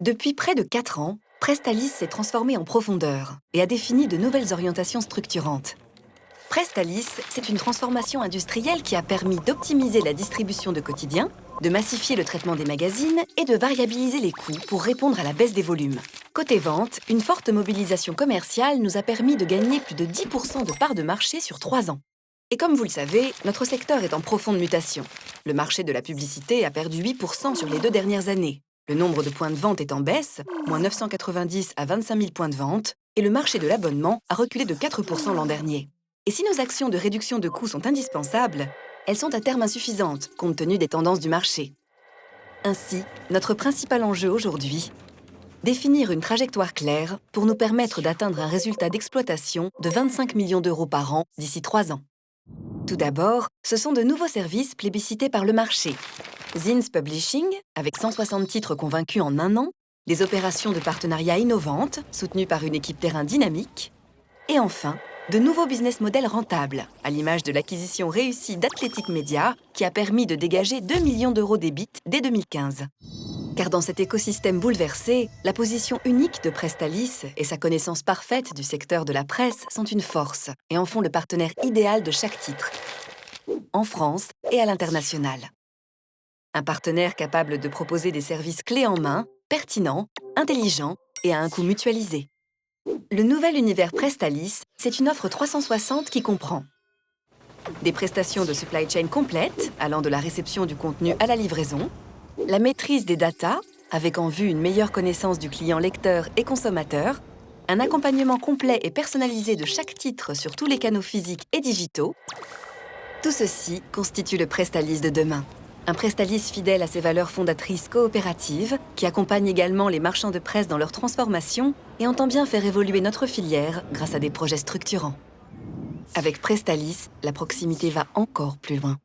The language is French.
Depuis près de 4 ans, Prestalis s'est transformé en profondeur et a défini de nouvelles orientations structurantes. Prestalis, c'est une transformation industrielle qui a permis d'optimiser la distribution de quotidiens, de massifier le traitement des magazines et de variabiliser les coûts pour répondre à la baisse des volumes. Côté vente, une forte mobilisation commerciale nous a permis de gagner plus de 10% de parts de marché sur 3 ans. Et comme vous le savez, notre secteur est en profonde mutation. Le marché de la publicité a perdu 8% sur les 2 dernières années. Le nombre de points de vente est en baisse, moins 990 à 25 000 points de vente, et le marché de l'abonnement a reculé de 4% l'an dernier. Et si nos actions de réduction de coûts sont indispensables, elles sont à terme insuffisantes, compte tenu des tendances du marché. Ainsi, notre principal enjeu aujourd'hui, définir une trajectoire claire pour nous permettre d'atteindre un résultat d'exploitation de 25 millions d'euros par an d'ici 3 ans. Tout d'abord, ce sont de nouveaux services plébiscités par le marché. Zins Publishing, avec 160 titres convaincus en 1 an, des opérations de partenariat innovantes, soutenues par une équipe terrain dynamique, et enfin, de nouveaux business models rentables, à l'image de l'acquisition réussie d'Athletic Media, qui a permis de dégager 2 millions d'euros d'EBIT dès 2015. Car dans cet écosystème bouleversé, la position unique de Prestalis et sa connaissance parfaite du secteur de la presse sont une force et en font le partenaire idéal de chaque titre, en France et à l'international. Un partenaire capable de proposer des services clés en main, pertinents, intelligents et à un coût mutualisé. Le nouvel univers Prestalis, c'est une offre 360 qui comprend des prestations de supply chain complètes, allant de la réception du contenu à la livraison, la maîtrise des datas, avec en vue une meilleure connaissance du client lecteur et consommateur, un accompagnement complet et personnalisé de chaque titre sur tous les canaux physiques et digitaux. Tout ceci constitue le Prestalis de demain. Un Prestalis fidèle à ses valeurs fondatrices coopératives, qui accompagne également les marchands de presse dans leur transformation et entend bien faire évoluer notre filière grâce à des projets structurants. Avec Prestalis, la proximité va encore plus loin.